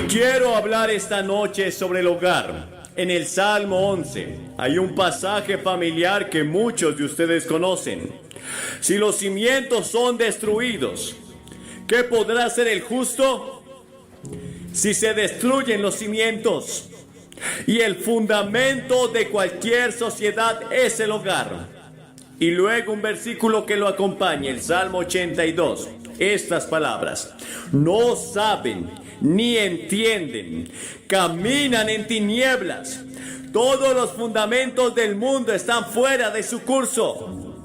Quiero hablar esta noche sobre el hogar. En el Salmo 11 hay un pasaje familiar que muchos de ustedes conocen. Si los cimientos son destruidos, ¿qué podrá hacer el justo? Si se destruyen los cimientos. Y el fundamento de cualquier sociedad es el hogar. Y luego un versículo que lo acompaña, el Salmo 82. Estas palabras: no saben ni entienden, caminan en tinieblas. Todos los fundamentos del mundo están fuera de su curso.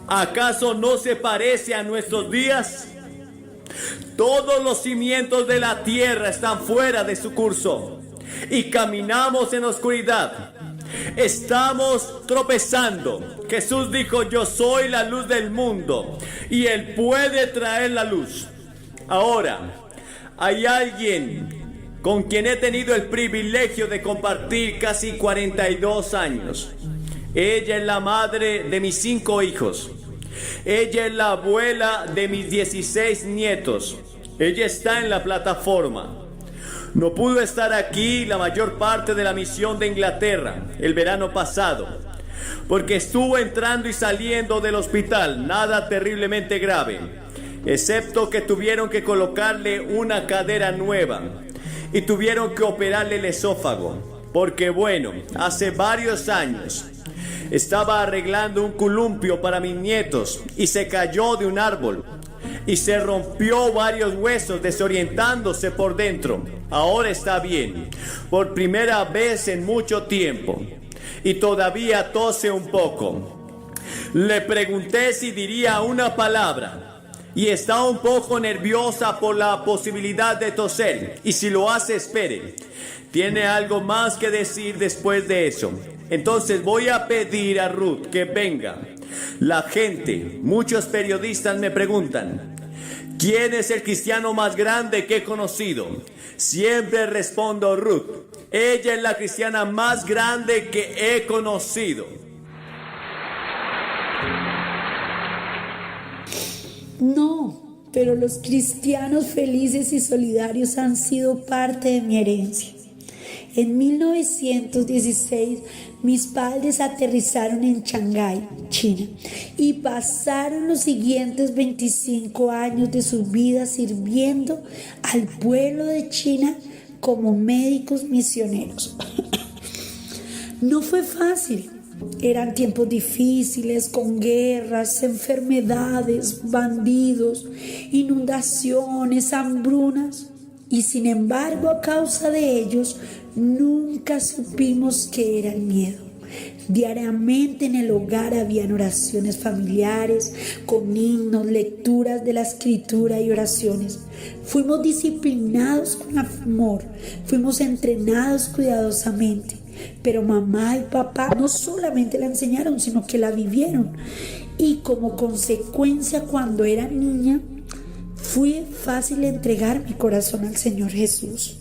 ¿Acaso no se parece a nuestros días? Todos los cimientos de la tierra están fuera de su curso y caminamos en oscuridad. Estamos tropezando. Jesús dijo: yo soy la luz del mundo, y Él puede traer la luz. Ahora, hay alguien con quien he tenido el privilegio de compartir casi 42 años. Ella es la madre de mis 5 hijos. Ella es la abuela de mis 16 nietos. Ella está en la plataforma. No pudo estar aquí la mayor parte de la misión de Inglaterra el verano pasado, porque estuvo entrando y saliendo del hospital, nada terriblemente grave, excepto que tuvieron que colocarle una cadera nueva y tuvieron que operarle el esófago, porque bueno, hace varios años estaba arreglando un columpio para mis nietos y se cayó de un árbol y se rompió varios huesos desorientándose por dentro. Ahora está bien, por primera vez en mucho tiempo, y todavía tose un poco. Le pregunté si diría una palabra y está un poco nerviosa por la posibilidad de toser, y si lo hace, espere. Tiene algo más que decir después de eso. Entonces voy a pedir a Ruth que venga. La gente, muchos periodistas me preguntan: ¿quién es el cristiano más grande que he conocido? Siempre respondo: Ruth. Ella es la cristiana más grande que he conocido. No, pero los cristianos felices y solidarios han sido parte de mi herencia. En 1916, mis padres aterrizaron en Shanghái, China, y pasaron los siguientes 25 años de su vida sirviendo al pueblo de China como médicos misioneros. No fue fácil. Eran tiempos difíciles, con guerras, enfermedades, bandidos, inundaciones, hambrunas. Y sin embargo, a causa de ellos, nunca supimos qué era el miedo. Diariamente en el hogar habían oraciones familiares, con himnos, lecturas de la escritura y oraciones. Fuimos disciplinados con amor, fuimos entrenados cuidadosamente. Pero mamá y papá no solamente la enseñaron, sino que la vivieron. Y como consecuencia, cuando era niña, fue fácil entregar mi corazón al Señor Jesús.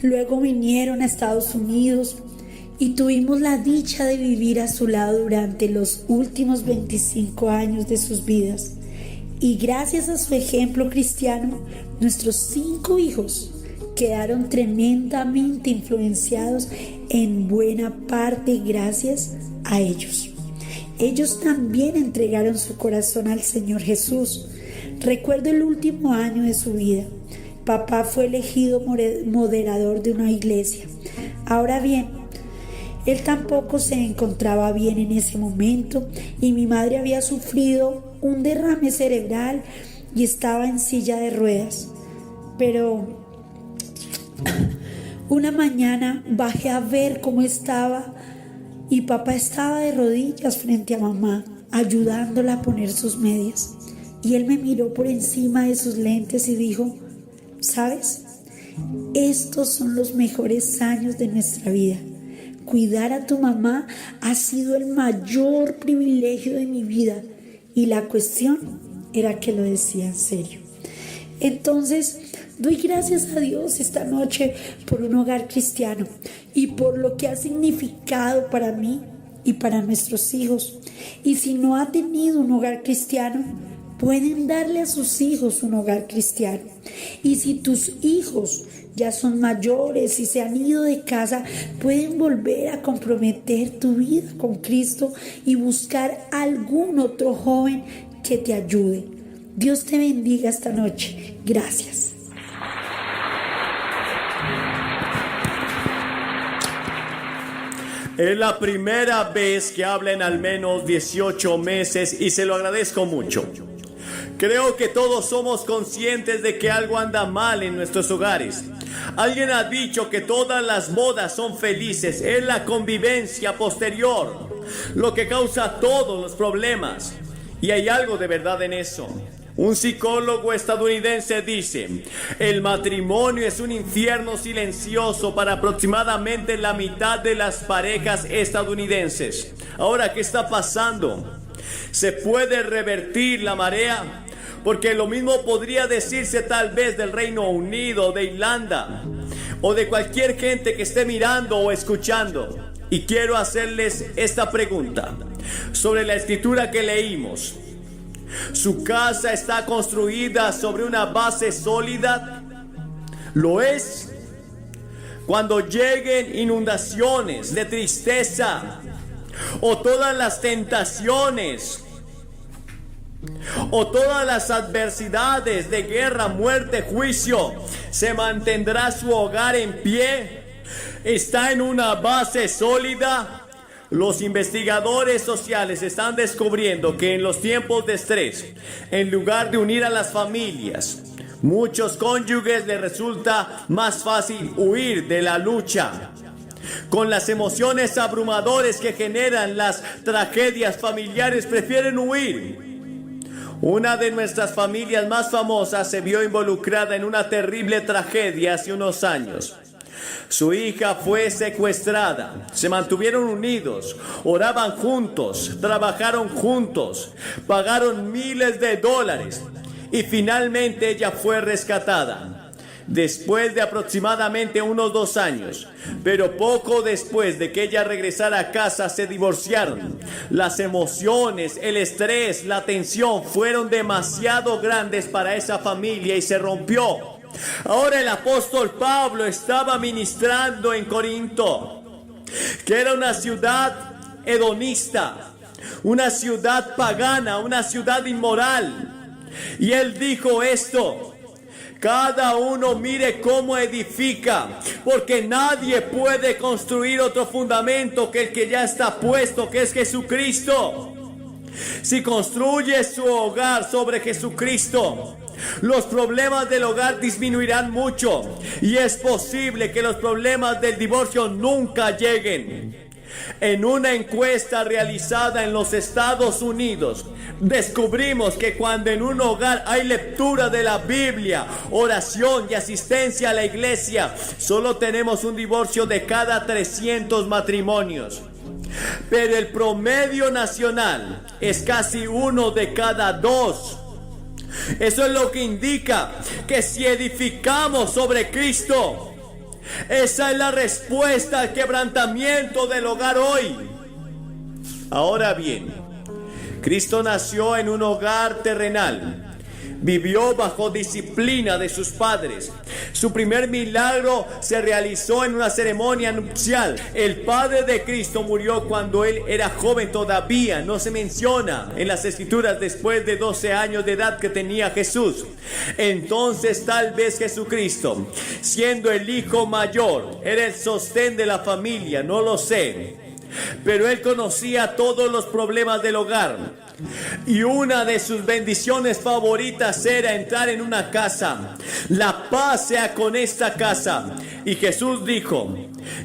Luego vinieron a Estados Unidos y tuvimos la dicha de vivir a su lado durante los últimos 25 años de sus vidas. Y gracias a su ejemplo cristiano, nuestros 5 hijos quedaron tremendamente influenciados, en buena parte gracias a ellos. Ellos también entregaron su corazón al Señor Jesús. Recuerdo el último año de su vida. Papá fue elegido moderador de una iglesia. Ahora bien, él tampoco se encontraba bien en ese momento y mi madre había sufrido un derrame cerebral y estaba en silla de ruedas. Pero una mañana bajé a ver cómo estaba y papá estaba de rodillas frente a mamá, ayudándola a poner sus medias. Y él me miró por encima de sus lentes y dijo: ¿sabes? Estos son los mejores años de nuestra vida. Cuidar a tu mamá ha sido el mayor privilegio de mi vida. Y la cuestión era que lo decía en serio. Entonces, doy gracias a Dios esta noche por un hogar cristiano y por lo que ha significado para mí y para nuestros hijos. Y si no ha tenido un hogar cristiano, pueden darle a sus hijos un hogar cristiano. Y si tus hijos ya son mayores y se han ido de casa, pueden volver a comprometer tu vida con Cristo y buscar algún otro joven que te ayude. Dios te bendiga esta noche. Gracias. Es la primera vez que habla en al menos 18 meses y se lo agradezco mucho. Creo que todos somos conscientes de que algo anda mal en nuestros hogares. Alguien ha dicho que todas las bodas son felices, es la convivencia posterior lo que causa todos los problemas. Y hay algo de verdad en eso. Un psicólogo estadounidense dice: el matrimonio es un infierno silencioso para aproximadamente la mitad de las parejas estadounidenses. Ahora, ¿qué está pasando? ¿Se puede revertir la marea? Porque lo mismo podría decirse tal vez del Reino Unido, de Irlanda, o de cualquier gente que esté mirando o escuchando. Y quiero hacerles esta pregunta sobre la escritura que leímos. ¿Su casa está construida sobre una base sólida? ¿Lo es? Cuando lleguen inundaciones de tristeza, o todas las tentaciones, o todas las adversidades de guerra, muerte, juicio, ¿se mantendrá su hogar en pie? ¿Está en una base sólida? Los investigadores sociales están descubriendo que en los tiempos de estrés, en lugar de unir a las familias, muchos cónyuges les resulta más fácil huir de la lucha. Con las emociones abrumadoras que generan las tragedias familiares, prefieren huir. Una de nuestras familias más famosas se vio involucrada en una terrible tragedia hace unos años. Su hija fue secuestrada. Se mantuvieron unidos, oraban juntos, trabajaron juntos, pagaron miles de dólares y finalmente ella fue rescatada. Después de aproximadamente unos 2 años, pero poco después de que ella regresara a casa, se divorciaron. Las emociones, el estrés, la tensión fueron demasiado grandes para esa familia y se rompió. Ahora el apóstol Pablo estaba ministrando en Corinto, que era una ciudad hedonista, una ciudad pagana, una ciudad inmoral. Y él dijo esto: cada uno mire cómo edifica, porque nadie puede construir otro fundamento que el que ya está puesto, que es Jesucristo. Si construye su hogar sobre Jesucristo, los problemas del hogar disminuirán mucho y es posible que los problemas del divorcio nunca lleguen. En una encuesta realizada en los Estados Unidos, descubrimos que cuando en un hogar hay lectura de la Biblia, oración y asistencia a la iglesia, solo tenemos un divorcio de cada 300 matrimonios. Pero el promedio nacional es casi 1 de cada 2. Eso es lo que indica que si edificamos sobre Cristo, esa es la respuesta al quebrantamiento del hogar hoy. Ahora bien, Cristo nació en un hogar terrenal. Vivió bajo disciplina de sus padres. Su primer milagro se realizó en una ceremonia nupcial. El padre de Cristo murió cuando él era joven todavía. No se menciona en las escrituras después de 12 años de edad que tenía Jesús. Entonces tal vez Jesucristo, siendo el hijo mayor, era el sostén de la familia, no lo sé. Pero él conocía todos los problemas del hogar. Y una de sus bendiciones favoritas era entrar en una casa. La paz sea con esta casa. Y Jesús dijo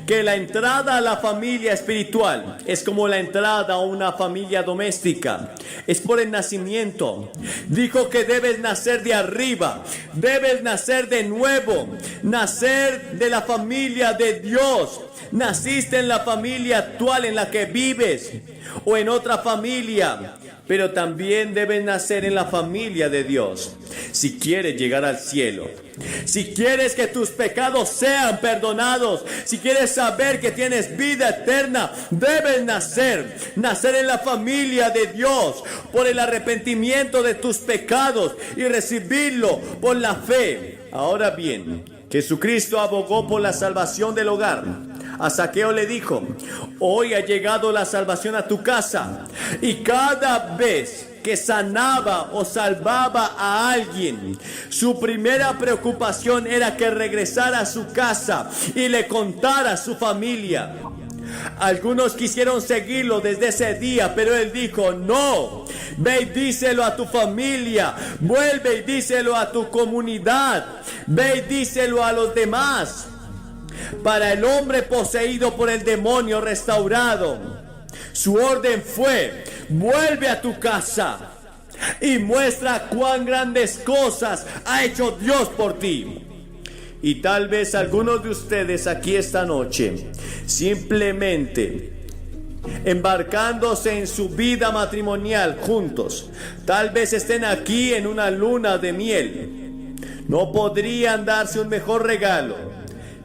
que la entrada a la familia espiritual es como la entrada a una familia doméstica. Es por el nacimiento. Dijo que debes nacer de arriba. Debes nacer de nuevo. Nacer de la familia de Dios. Naciste en la familia actual en la que vives o en otra familia, pero también debes nacer en la familia de Dios si quieres llegar al cielo. Si quieres que tus pecados sean perdonados, si quieres saber que tienes vida eterna, debes nacer en la familia de Dios por el arrepentimiento de tus pecados y recibirlo por la fe. Ahora bien, Jesucristo abogó por la salvación del hogar. A Zaqueo le dijo: hoy ha llegado la salvación a tu casa. Y cada vez que sanaba o salvaba a alguien, su primera preocupación era que regresara a su casa y le contara a su familia. Algunos quisieron seguirlo desde ese día, pero él dijo: no, ve y díselo a tu familia, vuelve y díselo a tu comunidad, ve y díselo a los demás. Para el hombre poseído por el demonio restaurado, su orden fue: vuelve a tu casa y muestra cuán grandes cosas ha hecho Dios por ti. Y tal vez algunos de ustedes aquí esta noche, simplemente embarcándose en su vida matrimonial juntos, tal vez estén aquí en una luna de miel. No podrían darse un mejor regalo.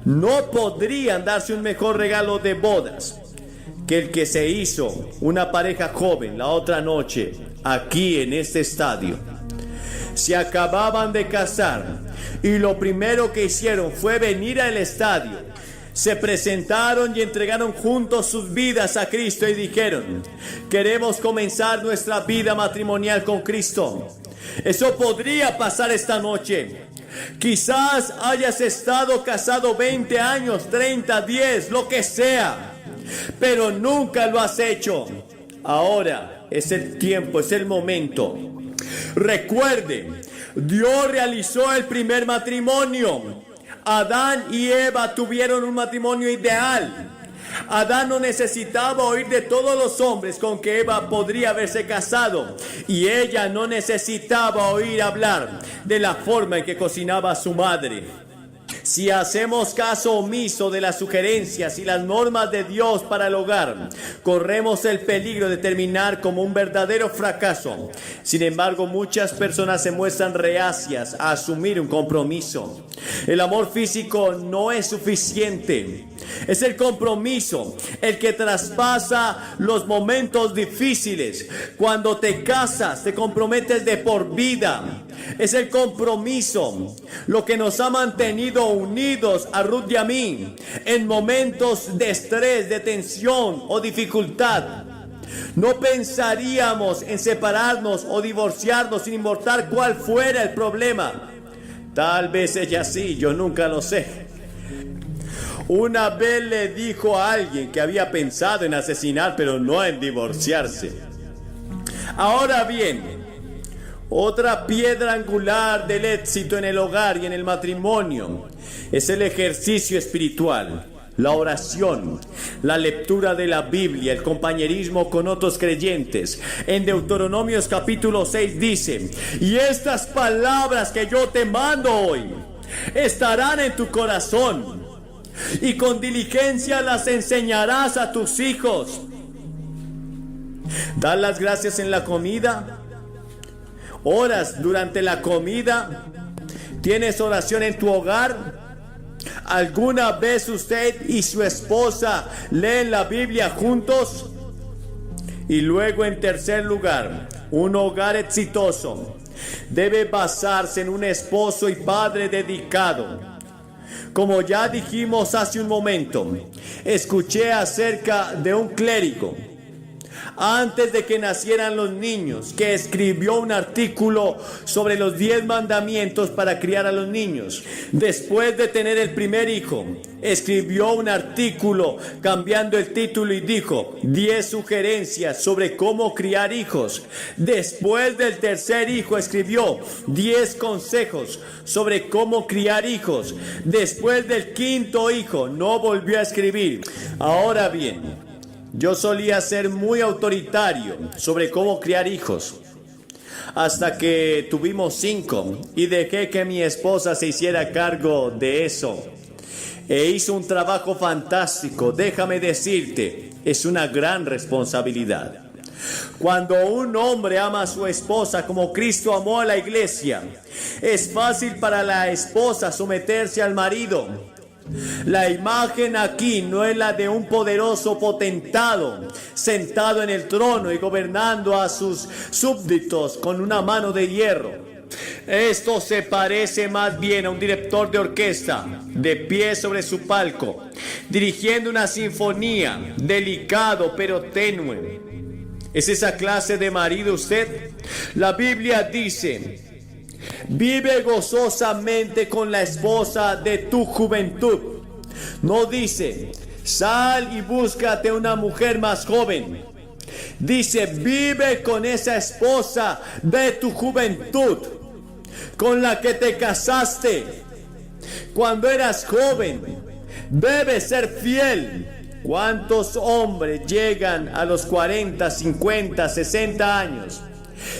No podrían darse un mejor regalo de bodas que el que se hizo una pareja joven la otra noche aquí en este estadio. Se acababan de casar y lo primero que hicieron fue venir al estadio. Se presentaron y entregaron juntos sus vidas a Cristo y dijeron: queremos comenzar nuestra vida matrimonial con Cristo. Eso podría pasar esta noche. Quizás hayas estado casado 20 años, 30, 10, lo que sea, pero nunca lo has hecho. Ahora es el tiempo, es el momento. Recuerde, Dios realizó el primer matrimonio. Adán y Eva tuvieron un matrimonio ideal. Adán no necesitaba oír de todos los hombres con que Eva podría haberse casado, y ella no necesitaba oír hablar de la forma en que cocinaba a su madre. Si hacemos caso omiso de las sugerencias y las normas de Dios para el hogar, corremos el peligro de terminar como un verdadero fracaso. Sin embargo, muchas personas se muestran reacias a asumir un compromiso. El amor físico no es suficiente. Es el compromiso el que traspasa los momentos difíciles. Cuando te casas, te comprometes de por vida. Es el compromiso lo que nos ha mantenido unidos a Ruth y a mí en momentos de estrés, de tensión o dificultad. No pensaríamos en separarnos o divorciarnos sin importar cuál fuera el problema. Tal vez ella sí, yo nunca lo sé. Una vez le dijo a alguien que había pensado en asesinar, pero no en divorciarse. Ahora bien, otra piedra angular del éxito en el hogar y en el matrimonio es el ejercicio espiritual, la oración, la lectura de la Biblia, el compañerismo con otros creyentes. En Deuteronomios capítulo 6 dice: y estas palabras que yo te mando hoy estarán en tu corazón, y con diligencia las enseñarás a tus hijos. ¿Das las gracias en la comida? ¿Oras durante la comida? ¿Tienes oración en tu hogar? ¿Alguna vez usted y su esposa leen la Biblia juntos? Y luego, en tercer lugar, un hogar exitoso debe basarse en un esposo y padre dedicado. Como ya dijimos hace un momento, escuché acerca de un clérigo antes de que nacieran los niños, que escribió un artículo sobre los 10 mandamientos para criar a los niños. Después de tener el primer hijo, escribió un artículo cambiando el título y dijo: 10 sugerencias sobre cómo criar hijos. Después del tercer hijo, escribió 10 consejos sobre cómo criar hijos. Después del quinto hijo, no volvió a escribir. Ahora bien, yo solía ser muy autoritario sobre cómo criar hijos, hasta que tuvimos 5 y dejé que mi esposa se hiciera cargo de eso. E hizo un trabajo fantástico. Déjame decirte, es una gran responsabilidad. Cuando un hombre ama a su esposa como Cristo amó a la iglesia, es fácil para la esposa someterse al marido. La imagen aquí no es la de un poderoso potentado sentado en el trono y gobernando a sus súbditos con una mano de hierro. Esto se parece más bien a un director de orquesta de pie sobre su palco, dirigiendo una sinfonía, delicado pero tenue. ¿Es esa clase de marido usted? La Biblia dice: vive gozosamente con la esposa de tu juventud. No dice: sal y búscate una mujer más joven. Dice: vive con esa esposa de tu juventud, con la que te casaste cuando eras joven. Debes ser fiel. ¿Cuántos hombres llegan a los 40, 50, 60 años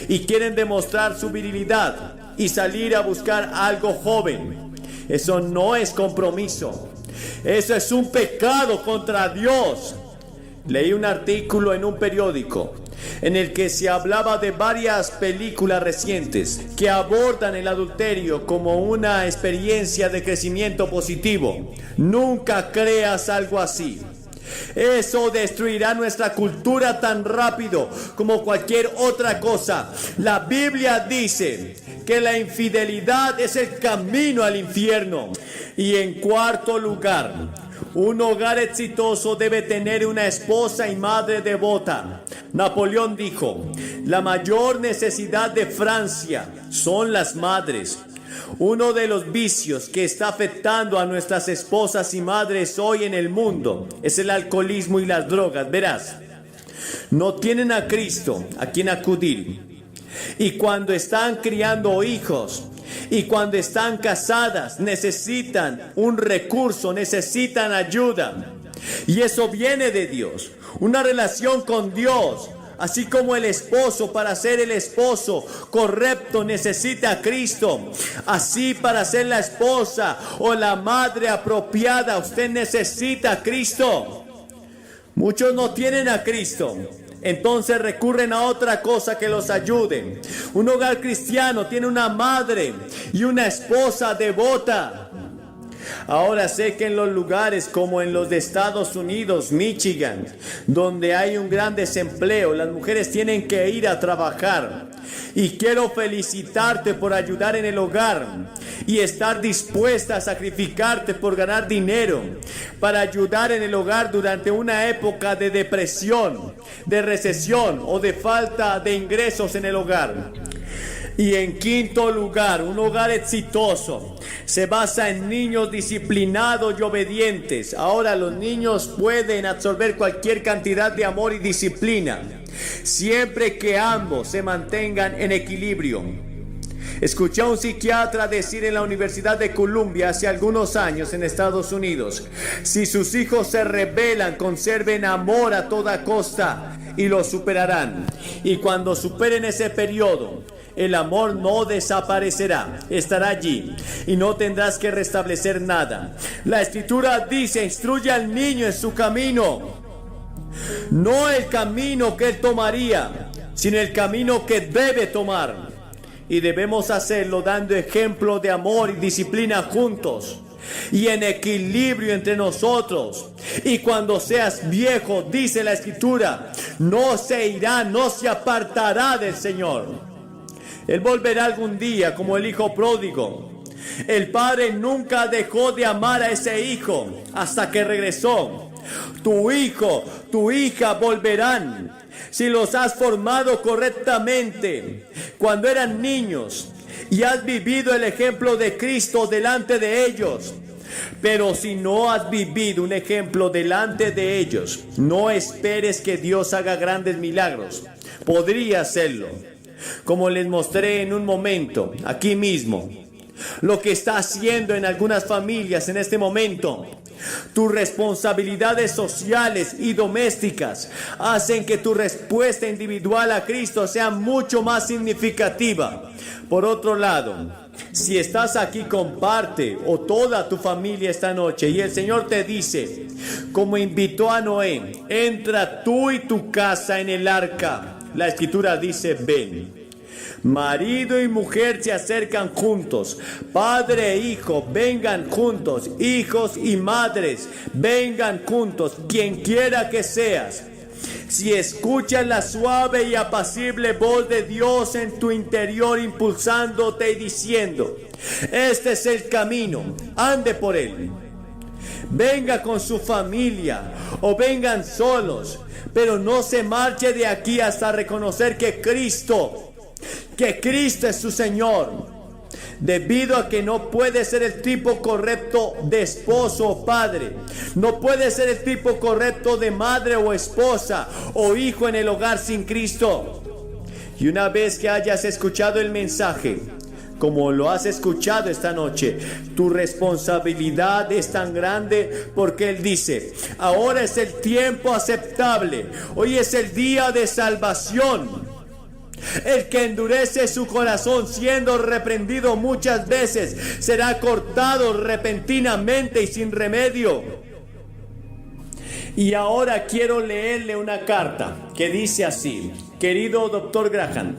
y quieren demostrar su virilidad y salir a buscar algo joven? Eso no es compromiso. Eso es un pecado contra Dios. Leí un artículo en un periódico en el que se hablaba de varias películas recientes que abordan el adulterio como una experiencia de crecimiento positivo. Nunca creas algo así. Eso destruirá nuestra cultura tan rápido como cualquier otra cosa. La Biblia dice que la infidelidad es el camino al infierno. Y en cuarto lugar, un hogar exitoso debe tener una esposa y madre devota. Napoleón dijo: la mayor necesidad de Francia son las madres. Uno de los vicios que está afectando a nuestras esposas y madres hoy en el mundo es el alcoholismo y las drogas. Verás, no tienen a Cristo a quien acudir. Y cuando están criando hijos y cuando están casadas, necesitan un recurso, necesitan ayuda. Y eso viene de Dios, una relación con Dios. Así como el esposo, para ser el esposo correcto, necesita a Cristo, así para ser la esposa o la madre apropiada, usted necesita a Cristo. Muchos no tienen a Cristo, entonces recurren a otra cosa que los ayude. Un hogar cristiano tiene una madre y una esposa devota. Ahora sé que en los lugares como en los de Estados Unidos, Michigan, donde hay un gran desempleo, las mujeres tienen que ir a trabajar. Y quiero felicitarte por ayudar en el hogar y estar dispuesta a sacrificarte por ganar dinero para ayudar en el hogar durante una época de depresión, de recesión o de falta de ingresos en el hogar. Y en quinto lugar, un hogar exitoso se basa en niños disciplinados y obedientes. Ahora los niños pueden absorber cualquier cantidad de amor y disciplina, siempre que ambos se mantengan en equilibrio. Escuché a un psiquiatra decir en la Universidad de Columbia hace algunos años en Estados Unidos: si sus hijos se rebelan, conserven amor a toda costa y lo superarán. Y cuando superen ese periodo, el amor no desaparecerá, estará allí y no tendrás que restablecer nada. La Escritura dice: instruye al niño en su camino, no el camino que él tomaría, sino el camino que debe tomar. Y debemos hacerlo dando ejemplo de amor y disciplina juntos y en equilibrio entre nosotros. Y cuando seas viejo, dice la Escritura, no se irá, no se apartará del Señor. Él volverá algún día como el hijo pródigo. El padre nunca dejó de amar a ese hijo hasta que regresó. Tu hijo, tu hija volverán si los has formado correctamente cuando eran niños y has vivido el ejemplo de Cristo delante de ellos. Pero si no has vivido un ejemplo delante de ellos, no esperes que Dios haga grandes milagros. Podría hacerlo, como les mostré en un momento, aquí mismo, lo que está haciendo en algunas familias en este momento. Tus responsabilidades sociales y domésticas hacen que tu respuesta individual a Cristo sea mucho más significativa. Por otro lado, Si estás aquí, comparte o toda tu familia esta noche. Y el Señor te dice, como invitó a Noé, entra tú y tu casa en el arca. La Escritura dice, ven. Marido y mujer se acercan juntos, padre e hijo vengan juntos, hijos y madres vengan juntos, quien quiera que seas. Si escuchas la suave y apacible voz de Dios en tu interior impulsándote y diciendo, este es el camino, ande por él. Venga con su familia o vengan solos, pero no se marche de aquí hasta reconocer que Cristo es su Señor. Debido a que no puede ser el tipo correcto de esposo o padre, no puede ser el tipo correcto de madre o esposa o hijo en el hogar sin Cristo. Y una vez que hayas escuchado el mensaje, como lo has escuchado esta noche, tu responsabilidad es tan grande porque Él dice, ahora es el tiempo aceptable, hoy es el día de salvación. El que endurece su corazón siendo reprendido muchas veces será cortado repentinamente y sin remedio. Y ahora quiero leerle una carta que dice así: querido Dr. Graham,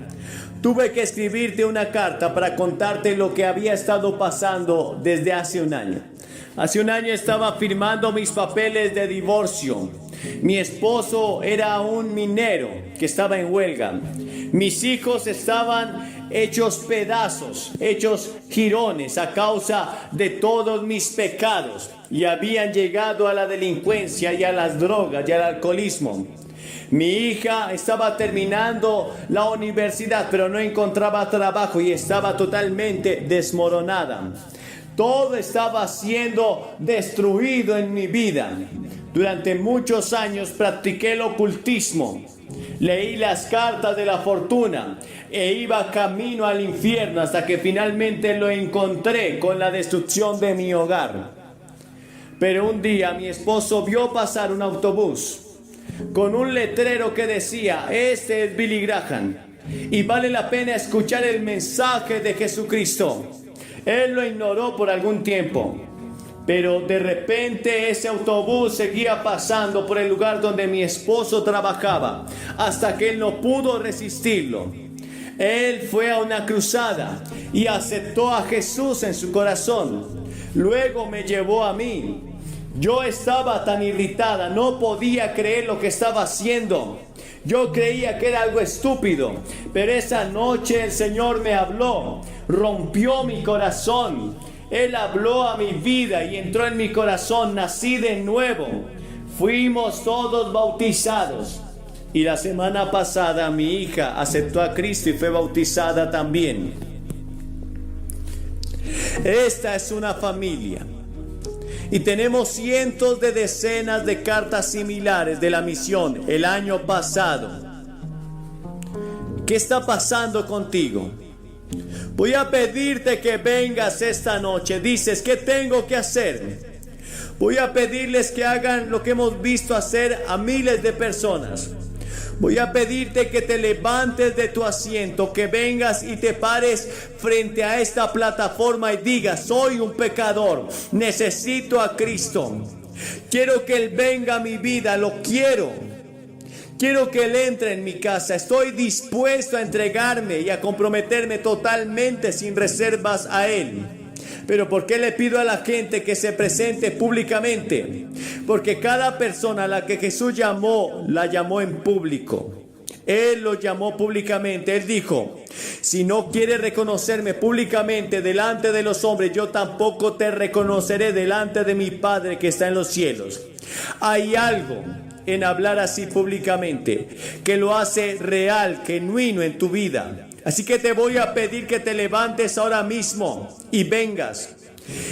tuve que escribirte una carta para contarte lo que había estado pasando desde hace un año. Hace un año estaba firmando mis papeles de divorcio. Mi esposo era un minero que estaba en huelga. Mis hijos estaban hechos pedazos, hechos jirones a causa de todos mis pecados y habían llegado a la delincuencia y a las drogas y al alcoholismo. Mi hija estaba terminando la universidad, pero no encontraba trabajo y estaba totalmente desmoronada. Todo estaba siendo destruido en mi vida. Durante muchos años practiqué el ocultismo. Leí las cartas de la fortuna e iba camino al infierno hasta que finalmente lo encontré con la destrucción de mi hogar. Pero un día mi esposo vio pasar un autobús con un letrero que decía, este es Billy Graham y vale la pena escuchar el mensaje de Jesucristo. Él lo ignoró por algún tiempo, pero de repente ese autobús seguía pasando por el lugar donde mi esposo trabajaba, hasta que él no pudo resistirlo. Él fue a una cruzada y aceptó a Jesús en su corazón. Luego me llevó a mí. Yo estaba tan irritada, no podía creer lo que estaba haciendo. Yo creía que era algo estúpido, pero esa noche el Señor me habló, rompió mi corazón. Él habló a mi vida y entró en mi corazón, nací de nuevo. Fuimos todos bautizados. Y la semana pasada mi hija aceptó a Cristo y fue bautizada también. Esta es una familia. Y tenemos cientos de decenas de cartas similares de la misión el año pasado. ¿Qué está pasando contigo? Voy a pedirte que vengas esta noche. Dices, ¿qué tengo que hacer? Voy a pedirles que hagan lo que hemos visto hacer a miles de personas. Voy a pedirte que te levantes de tu asiento, que vengas y te pares frente a esta plataforma y digas, soy un pecador, necesito a Cristo. Quiero que Él venga a mi vida, lo quiero. Quiero que Él entre en mi casa. Estoy dispuesto a entregarme y a comprometerme totalmente sin reservas a Él. Pero ¿por qué le pido a la gente que se presente públicamente? Porque cada persona a la que Jesús llamó, la llamó en público. Él lo llamó públicamente. Él dijo, si no quieres reconocerme públicamente delante de los hombres, yo tampoco te reconoceré delante de mi Padre que está en los cielos. Hay algo en hablar así públicamente que lo hace real, genuino en tu vida. Así que te voy a pedir que te levantes ahora mismo y vengas.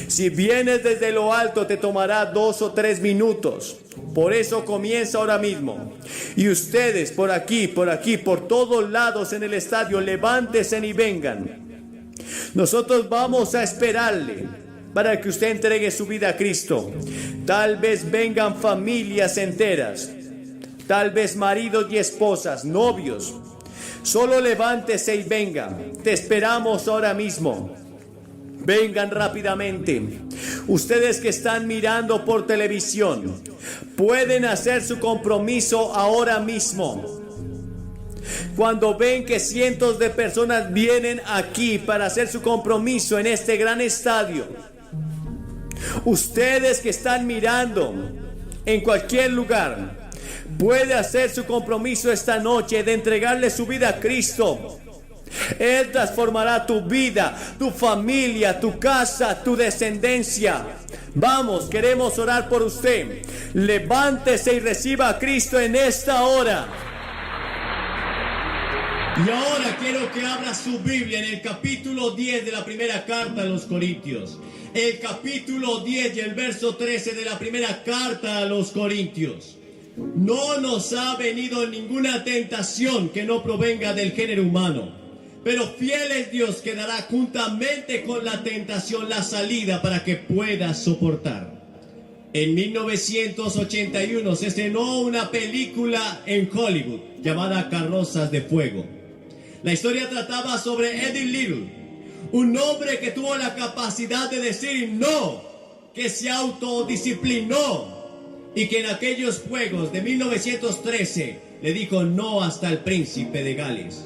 Si vienes desde lo alto te tomará 2 o 3 minutos. Por eso comienza ahora mismo. Y ustedes por aquí, por todos lados en el estadio, levántense y vengan. Nosotros vamos a esperarle para que usted entregue su vida a Cristo. Tal vez vengan familias enteras, tal vez maridos y esposas, novios. Solo levántese y venga. Te esperamos ahora mismo. vengan rápidamente. Ustedes que están mirando por televisión, pueden hacer su compromiso ahora mismo. Cuando ven que cientos de personas vienen aquí para hacer su compromiso en este gran estadio, ustedes que están mirando en cualquier lugar, puede hacer su compromiso esta noche de entregarle su vida a Cristo. Él transformará tu vida, tu familia, tu casa, tu descendencia. Vamos, queremos orar por usted. Levántese y reciba a Cristo en esta hora. Y ahora quiero que abra su Biblia en el capítulo 10 de la primera carta a los Corintios. El capítulo 10 y el verso 13 de la primera carta a los Corintios. No nos ha venido ninguna tentación que no provenga del género humano, pero fiel es Dios que dará juntamente con la tentación la salida para que pueda soportar. En 1981 se estrenó una película en Hollywood llamada Carrozas de Fuego. La historia trataba sobre Eddie Little, un hombre que tuvo la capacidad de decir no, que se autodisciplinó y que en aquellos juegos de 1913 le dijo no hasta el príncipe de Gales.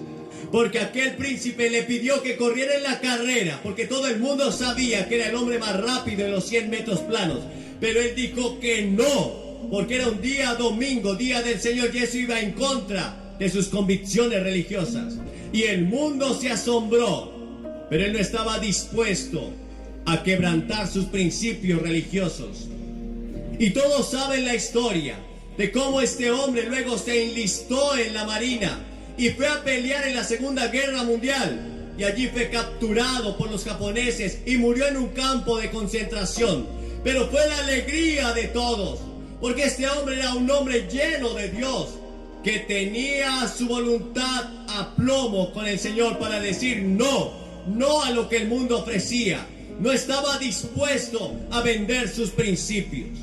Porque aquel príncipe le pidió que corriera en la carrera, porque todo el mundo sabía que era el hombre más rápido en los 100 metros planos. Pero él dijo que no, porque era un día domingo, día del Señor, y eso iba en contra de sus convicciones religiosas. Y el mundo se asombró, pero él no estaba dispuesto a quebrantar sus principios religiosos. Y todos saben la historia de cómo este hombre luego se enlistó en la marina y fue a pelear en la Segunda Guerra Mundial. Y allí fue capturado por los japoneses y murió en un campo de concentración. Pero fue la alegría de todos, porque este hombre era un hombre lleno de Dios, que tenía su voluntad a plomo con el Señor para decir no a lo que el mundo ofrecía. No estaba dispuesto a vender sus principios.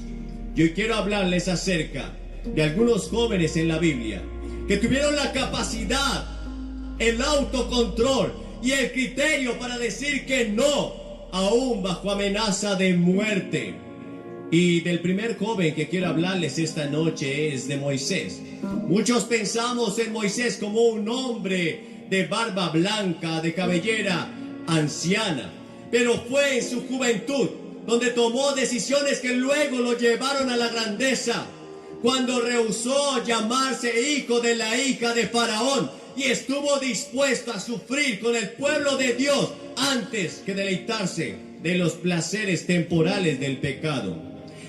Yo quiero hablarles acerca de algunos jóvenes en la Biblia que tuvieron la capacidad, el autocontrol y el criterio para decir que no, aún bajo amenaza de muerte. Y del primer joven que quiero hablarles esta noche es de Moisés. Muchos pensamos en Moisés como un hombre de barba blanca, de cabellera anciana, pero fue en su juventud donde tomó decisiones que luego lo llevaron a la grandeza, cuando rehusó llamarse hijo de la hija de Faraón y estuvo dispuesto a sufrir con el pueblo de Dios antes que deleitarse de los placeres temporales del pecado.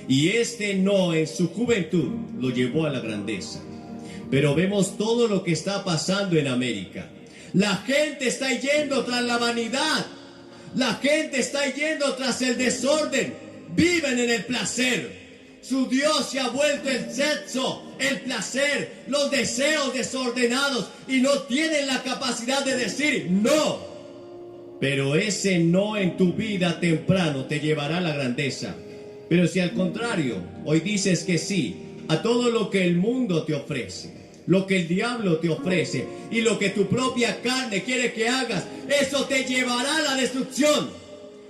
Y este no en su juventud lo llevó a la grandeza. Pero vemos todo lo que está pasando en América. La gente está yendo tras la vanidad. La gente está yendo tras el desorden. Viven en el placer. Su Dios se ha vuelto el sexo, el placer, los deseos desordenados y no tienen la capacidad de decir no. Pero ese no en tu vida temprano te llevará a la grandeza. Pero si al contrario, hoy dices que sí a todo lo que el mundo te ofrece, lo que el diablo te ofrece y lo que tu propia carne quiere que hagas, eso te llevará a la destrucción.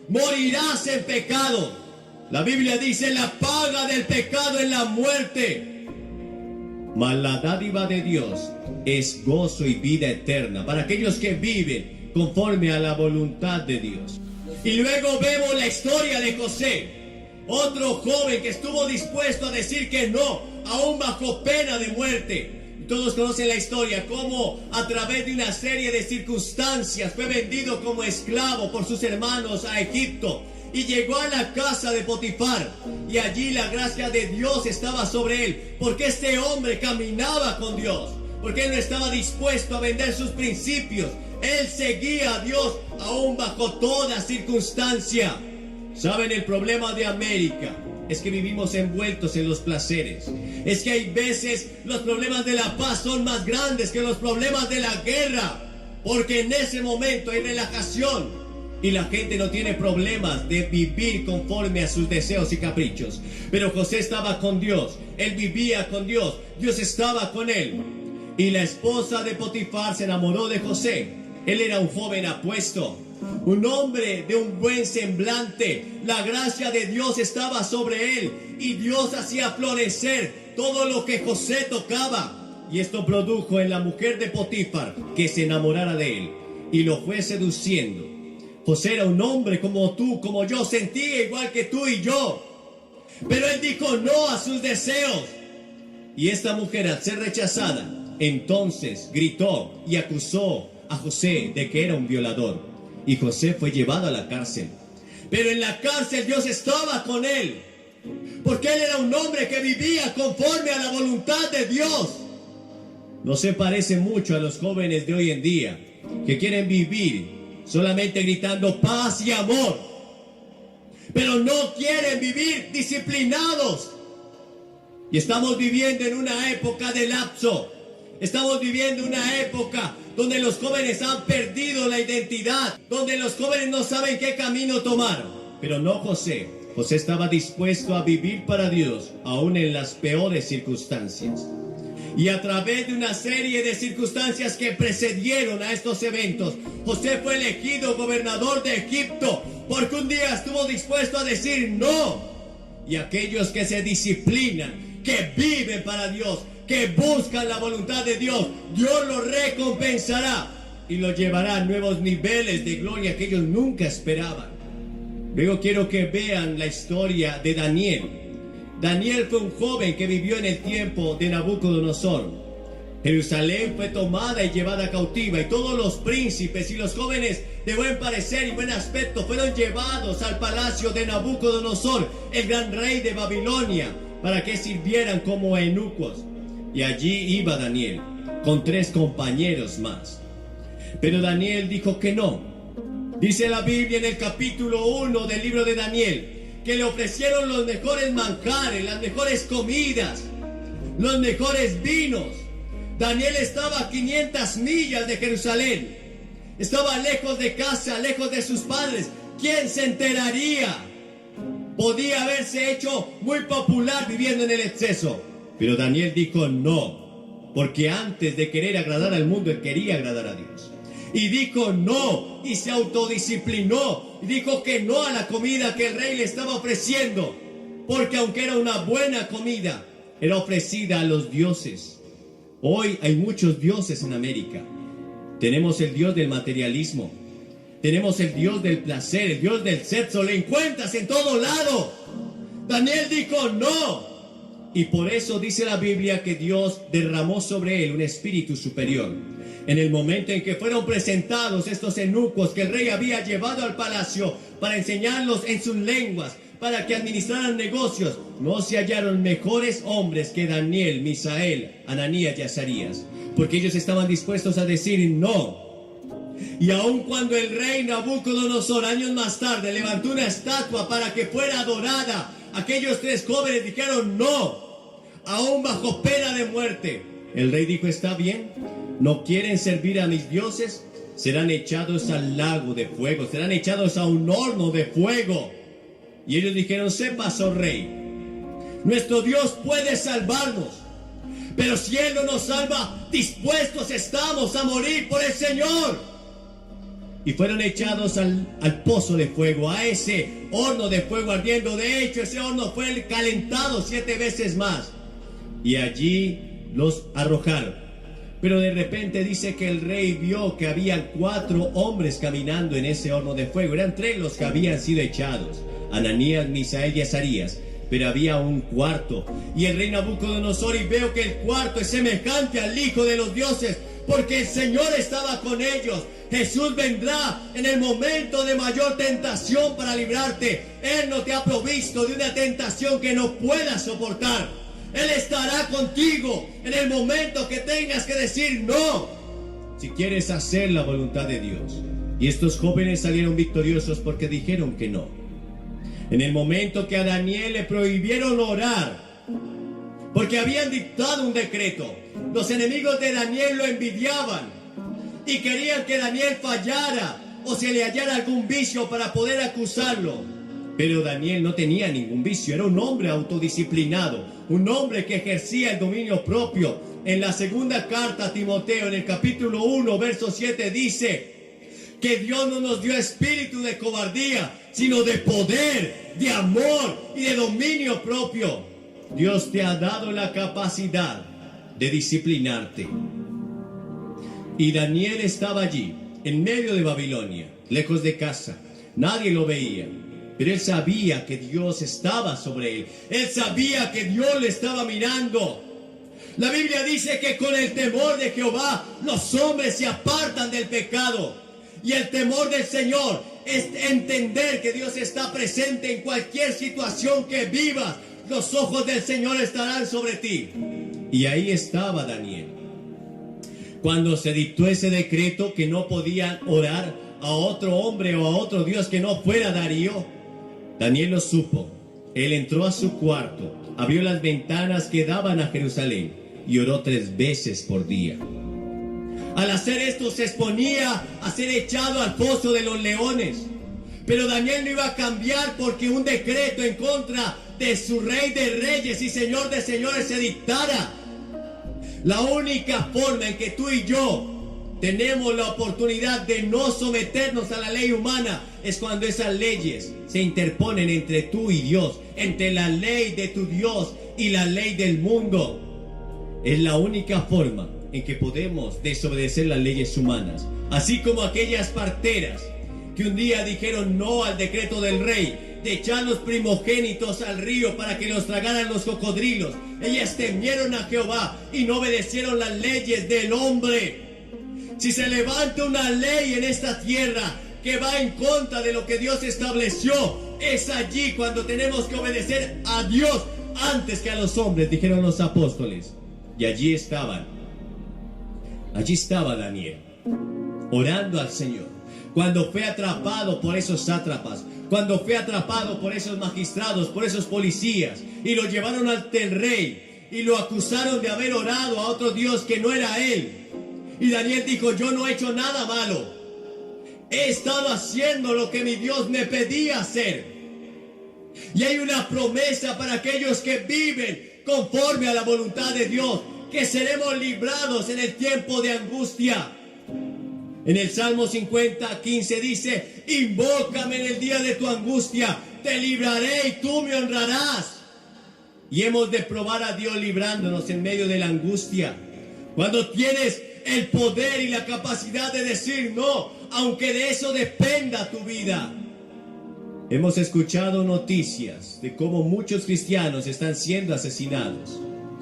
Morirás en pecado. La Biblia dice: la paga del pecado es la muerte, mas la dádiva de Dios es gozo y vida eterna para aquellos que viven conforme a la voluntad de Dios. Y luego vemos la historia de José, otro joven que estuvo dispuesto a decir que no, aún bajo pena de muerte. Todos conocen la historia, cómo a través de una serie de circunstancias fue vendido como esclavo por sus hermanos a Egipto y llegó a la casa de Potifar, y allí la gracia de Dios estaba sobre él, porque este hombre caminaba con Dios, porque él no estaba dispuesto a vender sus principios. Él seguía a Dios aún bajo toda circunstancia. ¿Saben? El problema de América es que vivimos envueltos en los placeres. Es que hay veces los problemas de la paz son más grandes que los problemas de la guerra, porque en ese momento hay relajación y la gente no tiene problemas de vivir conforme a sus deseos y caprichos. Pero José estaba con Dios, él vivía con Dios, Dios estaba con él. Y la esposa de Potifar se enamoró de José. Él era un joven apuesto, un hombre de un buen semblante. La gracia de Dios estaba sobre él y Dios hacía florecer todo lo que José tocaba. Y esto produjo en la mujer de Potifar que se enamorara de él y lo fue seduciendo. José era un hombre como tú, como yo, sentía igual que tú y yo. Pero él dijo no a sus deseos. Y esta mujer, al ser rechazada, entonces gritó y acusó a José de que era un violador. Y José fue llevado a la cárcel. Pero en la cárcel Dios estaba con él, porque él era un hombre que vivía conforme a la voluntad de Dios. No se parece mucho a los jóvenes de hoy en día, que quieren vivir solamente gritando paz y amor, pero no quieren vivir disciplinados. Y estamos viviendo en una época de lapso. Estamos viviendo una época donde los jóvenes han perdido la identidad, donde los jóvenes no saben qué camino tomar. Pero no José. José estaba dispuesto a vivir para Dios, aún en las peores circunstancias. Y a través de una serie de circunstancias que precedieron a estos eventos, José fue elegido gobernador de Egipto, porque un día estuvo dispuesto a decir no. Y aquellos que se disciplinan, que viven para Dios, que buscan la voluntad de Dios, Dios los recompensará y los llevará a nuevos niveles de gloria que ellos nunca esperaban. Luego quiero que vean la historia de Daniel. Daniel fue un joven que vivió en el tiempo de Nabucodonosor. Jerusalén fue tomada y llevada cautiva, y todos los príncipes y los jóvenes de buen parecer y buen aspecto fueron llevados al palacio de Nabucodonosor, el gran rey de Babilonia, para que sirvieran como eunucos. Y allí iba Daniel con 3 compañeros más. Pero Daniel dijo que no. Dice la Biblia en el capítulo 1 del libro de Daniel que le ofrecieron los mejores manjares, las mejores comidas, los mejores vinos. Daniel estaba a 500 millas de Jerusalén. Estaba lejos de casa, lejos de sus padres. ¿Quién se enteraría? Podía haberse hecho muy popular viviendo en el exceso. Pero Daniel dijo no, porque antes de querer agradar al mundo, él quería agradar a Dios. Y dijo no, y se autodisciplinó, y dijo que no a la comida que el rey le estaba ofreciendo, porque aunque era una buena comida, era ofrecida a los dioses. Hoy hay muchos dioses en América. Tenemos el Dios del materialismo, tenemos el Dios del placer, el Dios del sexo, le encuentras en todo lado. Daniel dijo no. Y por eso dice la Biblia que Dios derramó sobre él un espíritu superior. En el momento en que fueron presentados estos eunucos que el rey había llevado al palacio para enseñarlos en sus lenguas, para que administraran negocios, no se hallaron mejores hombres que Daniel, Misael, Ananías y Azarías, porque ellos estaban dispuestos a decir no. Y aun cuando el rey Nabucodonosor años más tarde levantó una estatua para que fuera adorada, aquellos 3 jóvenes dijeron no, aún bajo pena de muerte. El rey dijo, está bien, no quieren servir a mis dioses, serán echados al lago de fuego, serán echados a un horno de fuego. Y ellos dijeron, sepas, oh rey, nuestro Dios puede salvarnos, pero si Él no nos salva, dispuestos estamos a morir por el Señor. Y fueron echados al pozo de fuego, a ese horno de fuego ardiendo. De hecho, ese horno fue calentado 7 veces más. Y allí los arrojaron. Pero de repente dice que el rey vio que había 4 hombres caminando en ese horno de fuego. Eran 3 los que habían sido echados: Ananías, Misael y Azarías. Pero había un cuarto. Y el rey Nabucodonosor, y veo que el cuarto es semejante al Hijo de los dioses, porque el Señor estaba con ellos. Jesús vendrá en el momento de mayor tentación para librarte. Él no te ha provisto de una tentación que no puedas soportar. Él estará contigo en el momento que tengas que decir no, si quieres hacer la voluntad de Dios. Y estos jóvenes salieron victoriosos porque dijeron que no. En el momento que a Daniel le prohibieron orar, porque habían dictado un decreto, los enemigos de Daniel lo envidiaban y querían que Daniel fallara o se le hallara algún vicio para poder acusarlo. Pero Daniel no tenía ningún vicio, era un hombre autodisciplinado, un hombre que ejercía el dominio propio. En la segunda carta a Timoteo, en el capítulo 1, verso 7, dice: que Dios no nos dio espíritu de cobardía, sino de poder, de amor y de dominio propio. Dios te ha dado la capacidad de disciplinarte. Y Daniel estaba allí, en medio de Babilonia, lejos de casa. Nadie lo veía, pero él sabía que Dios estaba sobre él. Él sabía que Dios le estaba mirando. La Biblia dice que con el temor de Jehová los hombres se apartan del pecado. Y el temor del Señor es entender que Dios está presente en cualquier situación que vivas. Los ojos del Señor estarán sobre ti. Y ahí estaba Daniel. Cuando se dictó ese decreto que no podían orar a otro hombre o a otro Dios que no fuera Darío, Daniel lo supo. Él entró a su cuarto, abrió las ventanas que daban a Jerusalén y oró 3 veces por día. Al hacer esto se exponía a ser echado al foso de los leones. Pero Daniel no iba a cambiar porque un decreto en contra de su rey de reyes y señor de señores se dictara. La única forma en que tú y yo tenemos la oportunidad de no someternos a la ley humana es cuando esas leyes se interponen entre tú y Dios, entre la ley de tu Dios y la ley del mundo. Es la única forma en que podemos desobedecer las leyes humanas. Así como aquellas parteras que un día dijeron no al decreto del rey de echar los primogénitos al río para que los tragaran los cocodrilos. Ellas temieron a Jehová y no obedecieron las leyes del hombre. Si se levanta una ley en esta tierra que va en contra de lo que Dios estableció, es allí cuando tenemos que obedecer a Dios antes que a los hombres, dijeron los apóstoles. Y allí estaba Daniel, orando al Señor. Cuando fue atrapado por esos sátrapas, cuando fue atrapado por esos magistrados, por esos policías, y lo llevaron ante el rey, y lo acusaron de haber orado a otro Dios que no era él. Y Daniel dijo, yo no he hecho nada malo. He estado haciendo lo que mi Dios me pedía hacer. Y hay una promesa para aquellos que viven conforme a la voluntad de Dios, que seremos librados en el tiempo de angustia. En el Salmo 50:15 dice, invócame en el día de tu angustia, te libraré y tú me honrarás. Y hemos de probar a Dios librándonos en medio de la angustia. Cuando tienes el poder y la capacidad de decir no, aunque de eso dependa tu vida. Hemos escuchado noticias de cómo muchos cristianos están siendo asesinados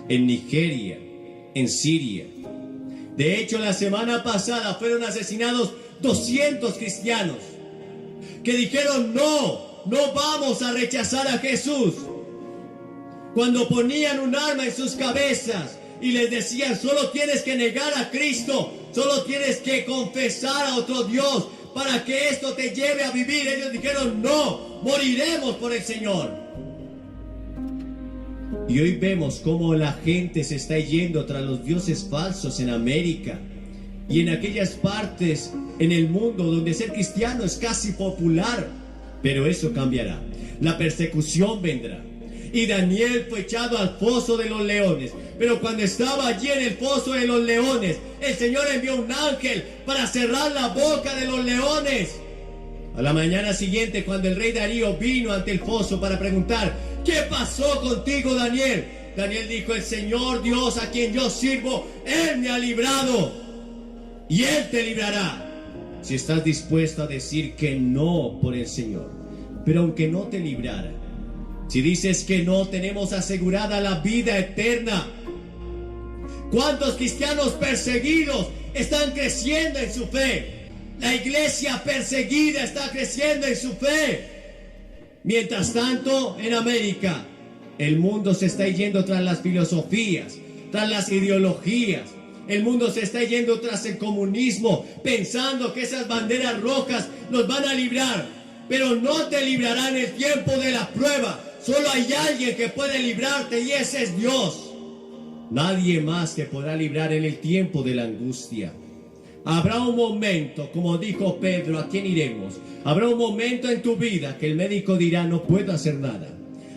en Nigeria, en Siria. De hecho, la semana pasada fueron asesinados 200 cristianos que dijeron no vamos a rechazar a Jesús. Cuando ponían un arma en sus cabezas y les decían solo tienes que negar a Cristo, solo tienes que confesar a otro Dios para que esto te lleve a vivir, ellos dijeron no, moriremos por el Señor. Y hoy vemos cómo la gente se está yendo tras los dioses falsos en América y en aquellas partes en el mundo donde ser cristiano es casi popular. Pero eso cambiará. La persecución vendrá. Y Daniel fue echado al foso de los leones. Pero cuando estaba allí en el foso de los leones, el Señor envió un ángel para cerrar la boca de los leones. A la mañana siguiente, cuando el rey Darío vino ante el foso para preguntar, ¿qué pasó contigo, Daniel? Daniel dijo, el Señor Dios a quien yo sirvo, Él me ha librado y Él te librará. Si estás dispuesto a decir que no por el Señor, pero aunque no te librara, si dices que no, tenemos asegurada la vida eterna. ¿Cuántos cristianos perseguidos están creciendo en su fe? La iglesia perseguida está creciendo en su fe. Mientras tanto, en América, el mundo se está yendo tras las filosofías, tras las ideologías. El mundo se está yendo tras el comunismo, pensando que esas banderas rojas nos van a librar. Pero no te librarán en el tiempo de la prueba. Solo hay alguien que puede librarte y ese es Dios. Nadie más te podrá librar en el tiempo de la angustia. Habrá un momento, como dijo Pedro, ¿a quién iremos? Habrá un momento en tu vida que el médico dirá, no puedo hacer nada.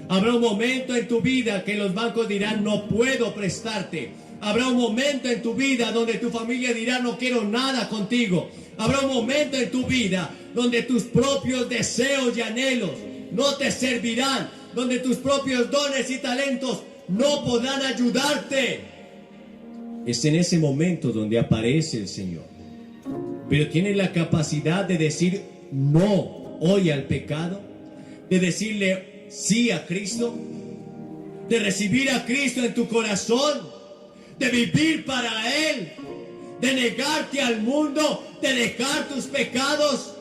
Habrá un momento en tu vida que los bancos dirán, no puedo prestarte. Habrá un momento en tu vida donde tu familia dirá: no quiero nada contigo. Habrá un momento en tu vida donde tus propios deseos y anhelos no te servirán, donde tus propios dones y talentos no podrán ayudarte. Es en ese momento donde aparece el Señor. Pero tienes la capacidad de decir no hoy al pecado, de decirle sí a Cristo, de recibir a Cristo en tu corazón, de vivir para Él, de negarte al mundo, de dejar tus pecados.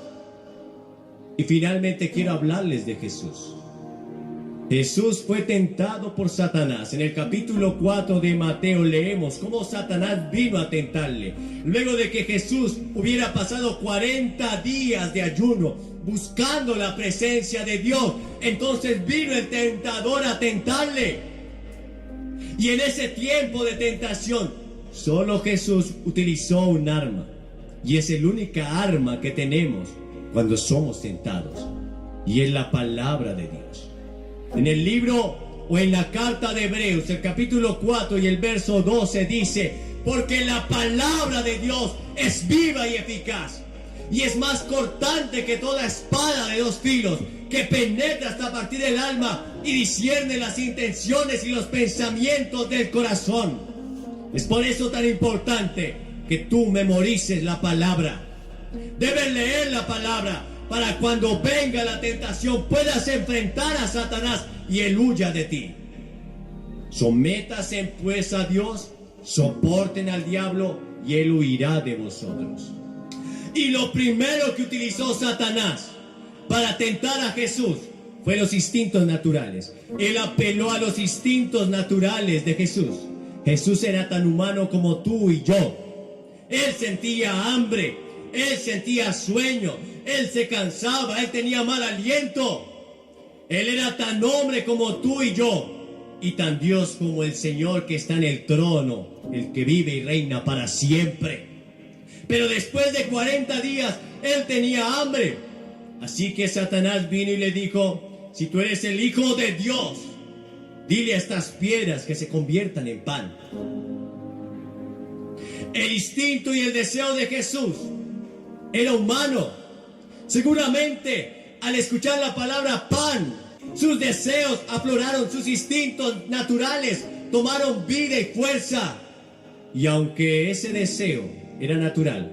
Y finalmente quiero hablarles de Jesús. Jesús fue tentado por Satanás. En el capítulo 4 de Mateo leemos cómo Satanás vino a tentarle. Luego de que Jesús hubiera pasado 40 días de ayuno buscando la presencia de Dios, entonces vino el tentador a tentarle. Y en ese tiempo de tentación, solo Jesús utilizó un arma. Y es el única arma que tenemos cuando somos tentados. Y es la palabra de Dios. En el libro o en la carta de Hebreos, el capítulo 4 y el verso 12 dice: porque la palabra de Dios es viva y eficaz, y es más cortante que toda espada de 2 filos, que penetra hasta partir el alma y discierne las intenciones y los pensamientos del corazón. Es por eso tan importante que tú memorices la palabra. Debes leer la palabra para cuando venga la tentación puedas enfrentar a Satanás y él huya de ti. Sométase pues a Dios, soporten al diablo y él huirá de vosotros. Y lo primero que utilizó Satanás para tentar a Jesús fue los instintos naturales. Él apeló a los instintos naturales de Jesús. Jesús era tan humano como tú y yo. Él sentía hambre, él sentía sueño, él se cansaba, él tenía mal aliento. Él era tan hombre como tú y yo, y tan Dios como el Señor que está en el trono, el que vive y reina para siempre. Pero después de 40 días, él tenía hambre. Así que Satanás vino y le dijo: si tú eres el Hijo de Dios, dile a estas piedras que se conviertan en pan. El instinto y el deseo de Jesús era humano. Seguramente al escuchar la palabra pan, sus deseos afloraron, sus instintos naturales tomaron vida y fuerza. Y aunque ese deseo era natural,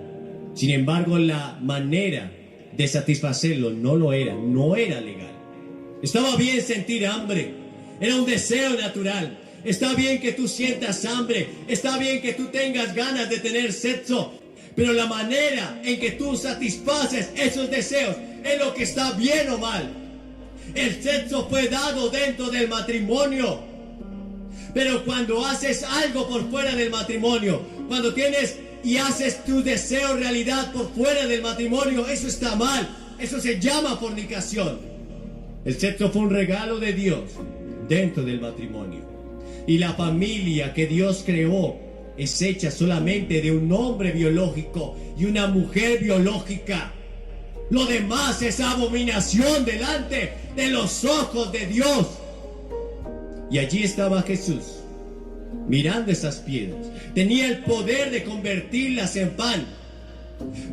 sin embargo la manera de satisfacerlo no lo era, no era legal. Estaba bien sentir hambre, era un deseo natural. Está bien que tú sientas hambre, está bien que tú tengas ganas de tener sexo, pero la manera en que tú satisfaces esos deseos es lo que está bien o mal. El sexo fue dado dentro del matrimonio, pero cuando haces algo por fuera del matrimonio, cuando tienes y haces tu deseo realidad por fuera del matrimonio, eso está mal. Eso se llama fornicación. El sexo fue un regalo de Dios dentro del matrimonio. Y la familia que Dios creó es hecha solamente de un hombre biológico y una mujer biológica. Lo demás es abominación delante de los ojos de Dios. Y allí estaba Jesús, mirando esas piedras. Tenía el poder de convertirlas en pan.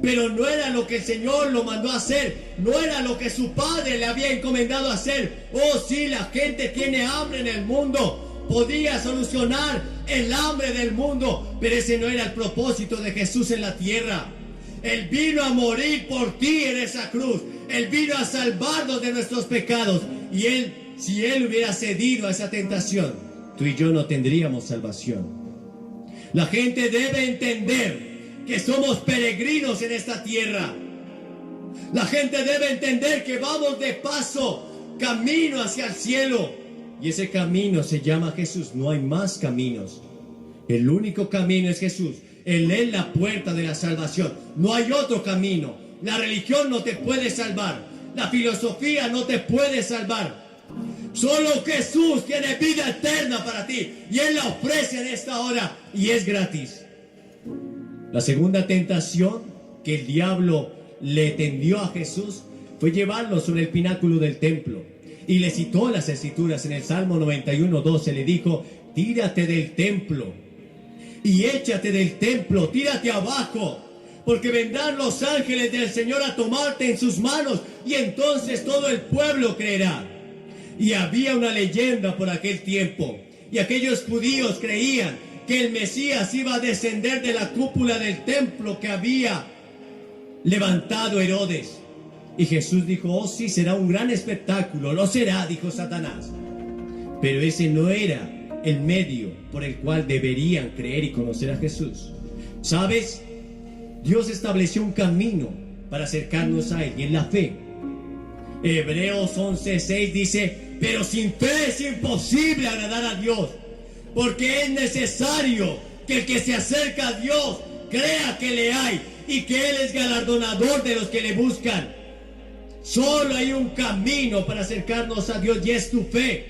Pero no era lo que el Señor lo mandó a hacer. No era lo que su Padre le había encomendado a hacer. Oh, sí, la gente tiene hambre en el mundo. Podía solucionar el hambre del mundo, pero ese no era el propósito de Jesús en la tierra. Él vino a morir por ti en esa cruz. Él vino a salvarnos de nuestros pecados. Y Él, si Él hubiera cedido a esa tentación, tú y yo no tendríamos salvación. La gente debe entender que somos peregrinos en esta tierra. La gente debe entender que vamos de paso, camino hacia el cielo. Y ese camino se llama Jesús. No hay más caminos. El único camino es Jesús. Él es la puerta de la salvación. No hay otro camino. La religión no te puede salvar. La filosofía no te puede salvar. Solo Jesús tiene vida eterna para ti. Y Él la ofrece en esta hora. Y es gratis. La segunda tentación que el diablo le tendió a Jesús fue llevarlo sobre el pináculo del templo. Y le citó las escrituras en el Salmo 91:12. Le dijo: tírate del templo. y échate del templo, tírate abajo, porque vendrán los ángeles del Señor a tomarte en sus manos, y entonces todo el pueblo creerá. Y había una leyenda por aquel tiempo, y aquellos judíos creían que el Mesías iba a descender de la cúpula del templo que había levantado Herodes. Y Jesús dijo: oh sí, será un gran espectáculo. Lo será, dijo Satanás. Pero ese no era el medio por el cual deberían creer y conocer a Jesús. ¿Sabes? Dios estableció un camino para acercarnos a Él, y en la fe. Hebreos 11:6 dice: pero sin fe es imposible agradar a Dios, porque es necesario que el que se acerca a Dios crea que le hay y que Él es galardonador de los que le buscan. Solo hay un camino para acercarnos a Dios, y es tu fe.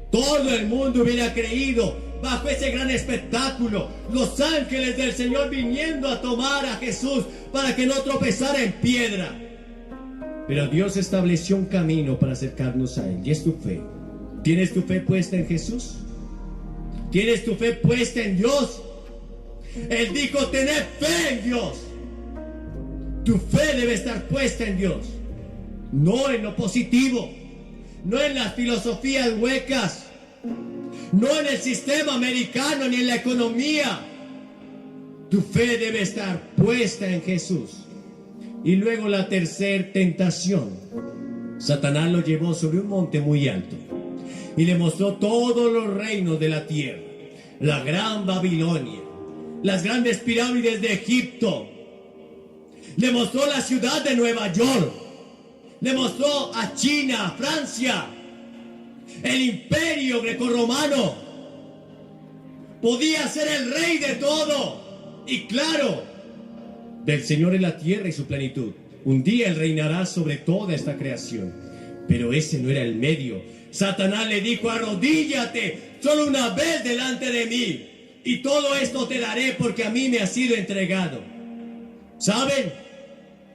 Todo el mundo hubiera creído bajo ese gran espectáculo, los ángeles del Señor viniendo a tomar a Jesús para que no tropezara en piedra. Pero Dios estableció un camino para acercarnos a Él, y es tu fe. ¿Tienes tu fe puesta en Jesús? ¿Tienes tu fe puesta en Dios? Él dijo: tened fe en Dios. Tu fe debe estar puesta en Dios, no en lo positivo, no en las filosofías huecas, no en el sistema americano ni en la economía. Tu fe debe estar puesta en Jesús. Y luego la tercera tentación. Satanás lo llevó sobre un monte muy alto y le mostró todos los reinos de la tierra, la gran Babilonia, las grandes pirámides de Egipto. Le mostró la ciudad de Nueva York. Le mostró a China, a Francia, el imperio grecorromano. Podía ser el rey de todo. Y claro, del Señor es la tierra y su plenitud. Un día Él reinará sobre toda esta creación. Pero ese no era el medio. Satanás le dijo: arrodíllate solo una vez delante de mí, y todo esto te daré, porque a mí me ha sido entregado. ¿Saben?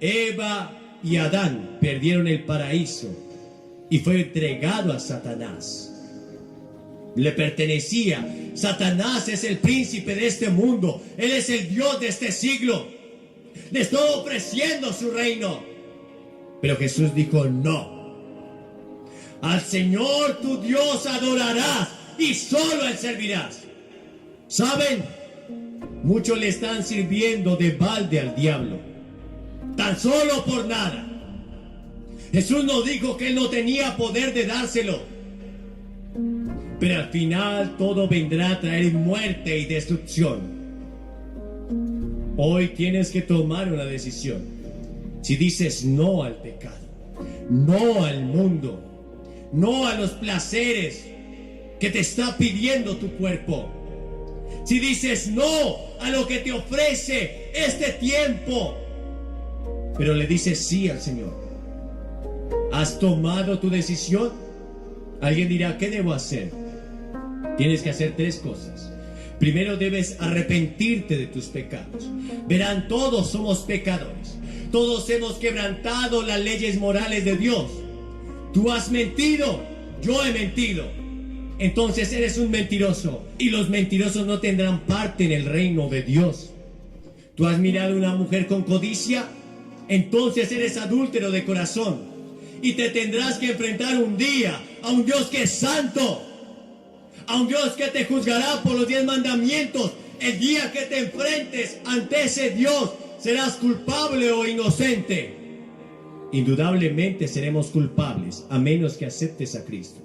Eva y Adán perdieron el paraíso y fue entregado a Satanás. Le pertenecía. Satanás es el príncipe de este mundo. Él es el Dios de este siglo. Le estoy ofreciendo su reino. Pero Jesús dijo: no. Al Señor tu Dios adorarás, y solo a Él servirás. ¿Saben? Muchos le están sirviendo de balde al diablo, tan solo por nada. Jesús nos dijo que Él no tenía poder de dárselo. Pero al final todo vendrá a traer muerte y destrucción. Hoy tienes que tomar una decisión. Si dices no al pecado, no al mundo, no a los placeres que te está pidiendo tu cuerpo, si dices no a lo que te ofrece este tiempo, pero le dices sí al Señor, ¿has tomado tu decisión? Alguien dirá: ¿qué debo hacer? Tienes que hacer tres cosas. Primero, debes arrepentirte de tus pecados. Verán, todos somos pecadores. Todos hemos quebrantado las leyes morales de Dios. Tú has mentido, yo he mentido. Entonces eres un mentiroso, y los mentirosos no tendrán parte en el reino de Dios. Tú has mirado a una mujer con codicia, entonces eres adúltero de corazón, y te tendrás que enfrentar un día a un Dios que es santo, a un Dios que te juzgará por los 10 mandamientos. El día que te enfrentes ante ese Dios, serás culpable o inocente. Indudablemente seremos culpables, a menos que aceptes a Cristo.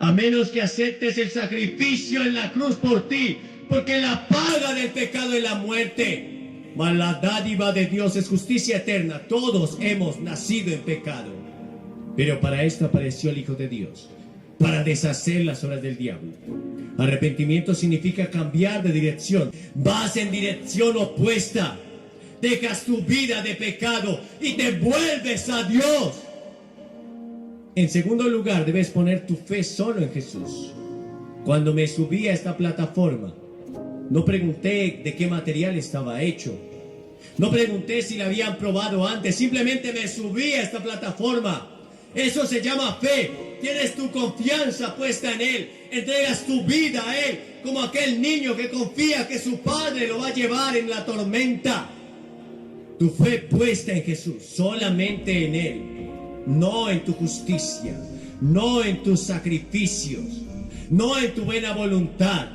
a menos que aceptes el sacrificio en la cruz por ti, porque la paga del pecado es la muerte. Mas la dádiva de Dios es justicia eterna. Todos hemos nacido en pecado, pero para esto apareció el Hijo de Dios, para deshacer las obras del diablo. Arrepentimiento significa cambiar de dirección. Vas en dirección opuesta. Dejas tu vida de pecado y te vuelves a Dios. En segundo lugar, debes poner tu fe solo en Jesús. Cuando me subí a esta plataforma, no pregunté de qué material estaba hecho. No pregunté si la habían probado antes. Simplemente me subí a esta plataforma. Eso se llama fe. Tienes tu confianza puesta en Él. Entregas tu vida a Él, como aquel niño que confía que su padre lo va a llevar en la tormenta. Tu fe puesta en Jesús, solamente en Él. No en tu justicia, no en tus sacrificios, no en tu buena voluntad.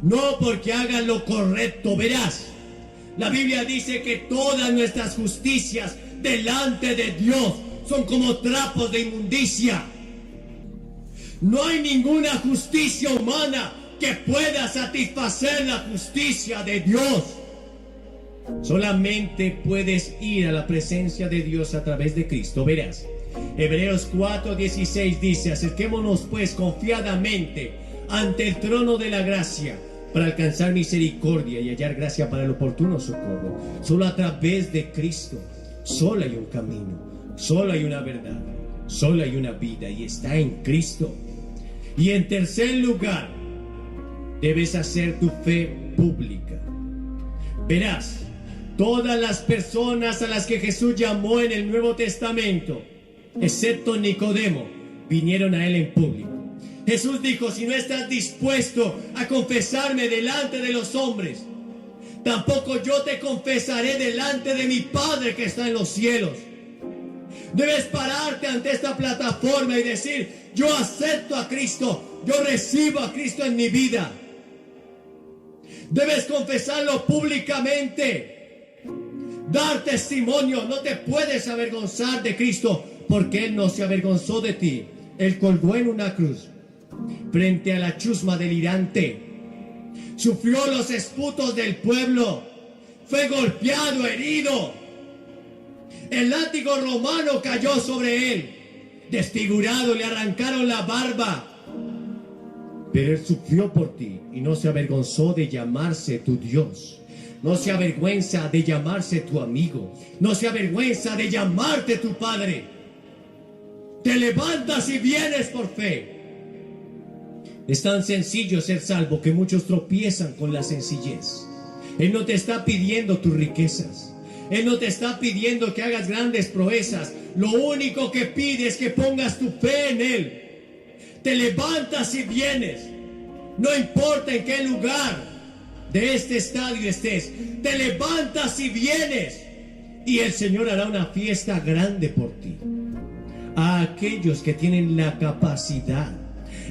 No porque hagas lo correcto. Verás, la Biblia dice que todas nuestras justicias delante de Dios son como trapos de inmundicia. No hay ninguna justicia humana que pueda satisfacer la justicia de Dios. Solamente puedes ir a la presencia de Dios a través de Cristo. Verás, Hebreos 4:16 dice: acerquémonos pues confiadamente ante el trono de la gracia, para alcanzar misericordia y hallar gracia para el oportuno socorro. Solo a través de Cristo, solo hay un camino, solo hay una verdad, solo hay una vida, y está en Cristo. Y en tercer lugar, debes hacer tu fe pública. Verás, todas las personas a las que Jesús llamó en el Nuevo Testamento, excepto Nicodemo, vinieron a Él en público. Jesús dijo: si no estás dispuesto a confesarme delante de los hombres, tampoco yo te confesaré delante de mi Padre que está en los cielos. Debes pararte ante esta plataforma y decir: yo acepto a Cristo, yo recibo a Cristo en mi vida. Debes confesarlo públicamente, dar testimonio. No te puedes avergonzar de Cristo, porque Él no se avergonzó de ti. Él colgó en una cruz frente a la chusma delirante, sufrió los esputos del pueblo, fue golpeado, herido. El látigo romano cayó sobre él, desfigurado, le arrancaron la barba. Pero Él sufrió por ti y no se avergonzó de llamarse tu Dios. No se avergüenza de llamarse tu amigo. No se avergüenza de llamarte tu Padre. Te levantas y vienes por fe. Es tan sencillo ser salvo que muchos tropiezan con la sencillez. Él no te está pidiendo tus riquezas. Él no te está pidiendo que hagas grandes proezas. Lo único que pide es que pongas tu fe en Él. Te levantas y vienes. No importa en qué lugar de este estadio estés. Te levantas y vienes. Y el Señor hará una fiesta grande por ti. A aquellos que tienen la capacidad,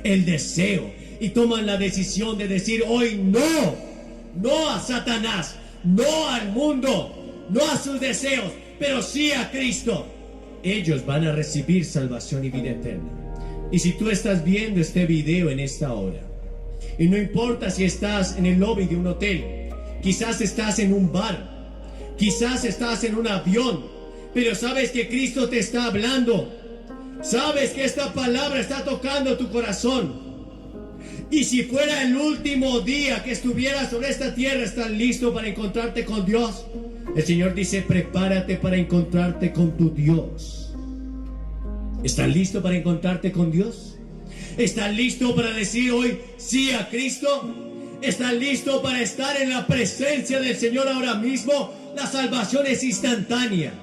el deseo y toman la decisión de decir hoy no, no a Satanás, no al mundo, no a sus deseos, pero sí a Cristo, ellos van a recibir salvación y vida eterna. Y si tú estás viendo este video en esta hora, y no importa si estás en el lobby de un hotel, quizás estás en un bar, quizás estás en un avión, pero sabes que Cristo te está hablando. Sabes que esta palabra está tocando tu corazón. Y si fuera el último día que estuvieras sobre esta tierra, ¿estás listo para encontrarte con Dios? El Señor dice: prepárate para encontrarte con tu Dios. ¿Estás listo para encontrarte con Dios? ¿Estás listo para decir hoy sí a Cristo? ¿Estás listo para estar en la presencia del Señor ahora mismo? La salvación es instantánea.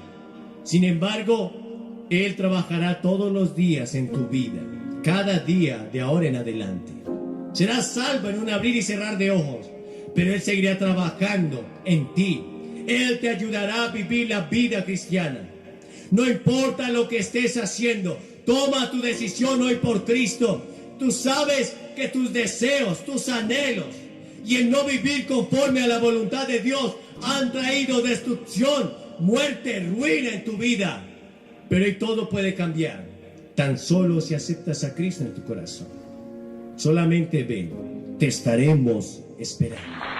Sin embargo, Él trabajará todos los días en tu vida, cada día de ahora en adelante. Serás salvo en un abrir y cerrar de ojos, pero Él seguirá trabajando en ti. Él te ayudará a vivir la vida cristiana. No importa lo que estés haciendo, toma tu decisión hoy por Cristo. Tú sabes que tus deseos, tus anhelos y el no vivir conforme a la voluntad de Dios han traído destrucción, muerte, ruina en tu vida. Pero hoy todo puede cambiar. tan solo si aceptas a Cristo en tu corazón. Solamente ven, te estaremos esperando.